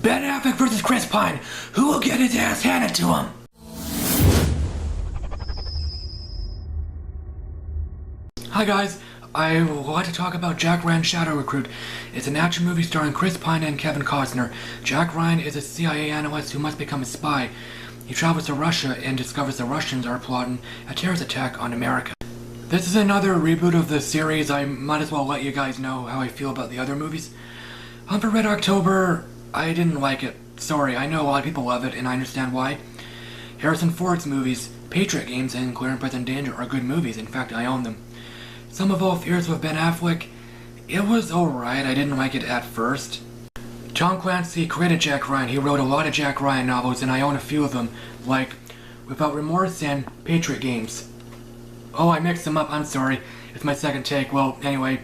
Ben Affleck versus Chris Pine. Who will get his ass handed to him? Hi guys, I want to talk about Jack Ryan Shadow Recruit. It's an action movie starring Chris Pine and Kevin Costner. Jack Ryan is a CIA analyst who must become a spy. He travels to Russia and discovers the Russians are plotting a terrorist attack on America. This is another reboot of the series. I might as well let you guys know how I feel about the other movies. For Red October, I didn't like it. Sorry, I know a lot of people love it and I understand why. Harrison Ford's movies, Patriot Games and Clear and Present Danger are good movies. In fact, I own them. Some of All Fears with Ben Affleck, it was alright. I didn't like it at first. Tom Clancy created Jack Ryan. He wrote a lot of Jack Ryan novels and I own a few of them, like Without Remorse and Patriot Games. Oh, I mixed them up, I'm sorry. It's my second take. Well, anyway,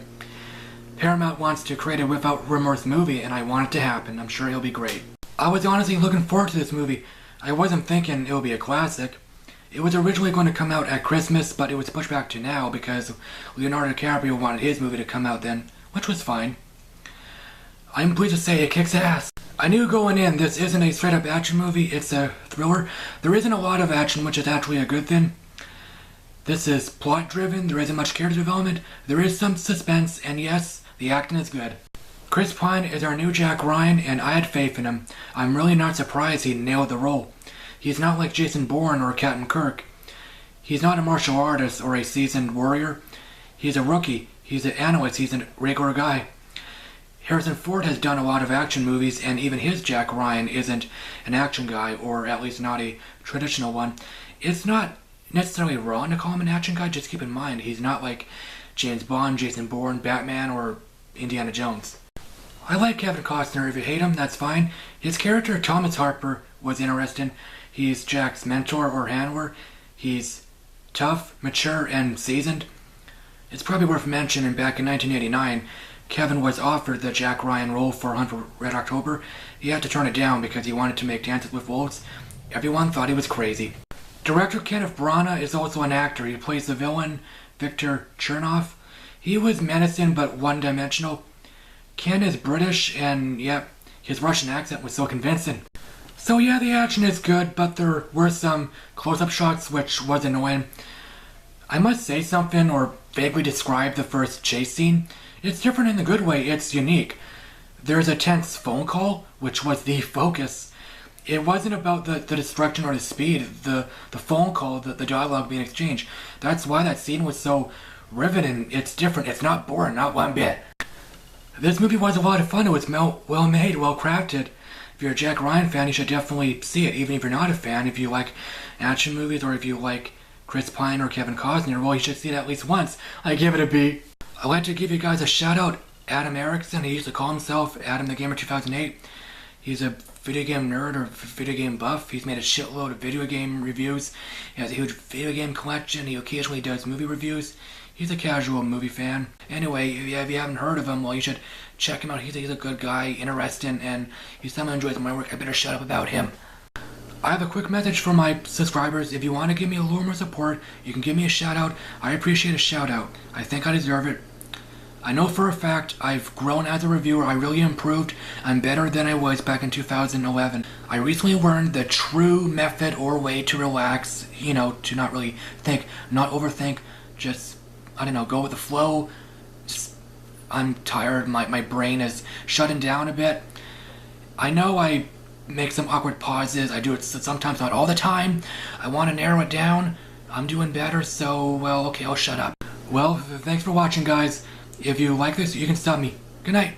Paramount wants to create a Without Remorse movie and I want it to happen. I'm sure it'll be great. I was honestly looking forward to this movie. I wasn't thinking it would be a classic. It was originally going to come out at Christmas, but it was pushed back to now because Leonardo DiCaprio wanted his movie to come out then, which was fine. I'm pleased to say it kicks ass. I knew going in this isn't a straight-up action movie, it's a thriller. There isn't a lot of action, which is actually a good thing. This is plot-driven, there isn't much character development, there is some suspense, and yes, the acting is good. Chris Pine is our new Jack Ryan, and I had faith in him. I'm really not surprised he nailed the role. He's not like Jason Bourne or Captain Kirk. He's not a martial artist or a seasoned warrior. He's a rookie. He's an analyst. He's a regular guy. Harrison Ford has done a lot of action movies, and even his Jack Ryan isn't an action guy, or at least not a traditional one. It's not necessarily wrong to call him an action guy. Just keep in mind, he's not like James Bond, Jason Bourne, Batman, or Indiana Jones. I like Kevin Costner. If you hate him, that's fine. His character, Thomas Harper, was interesting. He's Jack's mentor or handler. He's tough, mature, and seasoned. It's probably worth mentioning back in 1989, Kevin was offered the Jack Ryan role for Hunt for Red October. He had to turn it down because he wanted to make Dances with Wolves. Everyone thought he was crazy. Director Kenneth Branagh is also an actor. He plays the villain, Victor Chernoff. He was menacing but one-dimensional. Ken is British, and yep, his Russian accent was so convincing. So yeah, the action is good, but there were some close-up shots which was annoying. I must say something or vaguely describe the first chase scene. It's different in the good way, it's unique. There's a tense phone call, which was the focus. It wasn't about the destruction or the speed, the phone call, the dialogue being exchanged. That's why that scene was so riveting. It's different, it's not boring, not one bit. This movie was a lot of fun. It was well made, well crafted. If you're a Jack Ryan fan, you should definitely see it. Even if you're not a fan, if you like action movies or if you like Chris Pine or Kevin Costner, well, you should see it at least once. I give it a B. I'd like to give you guys a shout out. Adam Erickson, he used to call himself Adam the Gamer 2008. He's a video game nerd or video game buff. He's made a shitload of video game reviews. He has a huge video game collection. He occasionally does movie reviews. He's a casual movie fan. Anyway, if you haven't heard of him, well, you should check him out. He's a good guy, interesting, and he's someone who enjoys my work. I better shut up about him. I have a quick message for my subscribers. If you want to give me a little more support, you can give me a shout out. I appreciate a shout out. I think I deserve it. I know for a fact I've grown as a reviewer. I really improved. I'm better than I was back in 2011. I recently learned the true method or way to relax, to not really think, not overthink, just, I don't know, go with the flow. I'm tired, my brain is shutting down a bit. I know I make some awkward pauses, I do it sometimes, not all the time. I want to narrow it down. I'm doing better, so, well, okay, I'll shut up. Well, thanks for watching, guys. If you like this, you can stop me. Good night.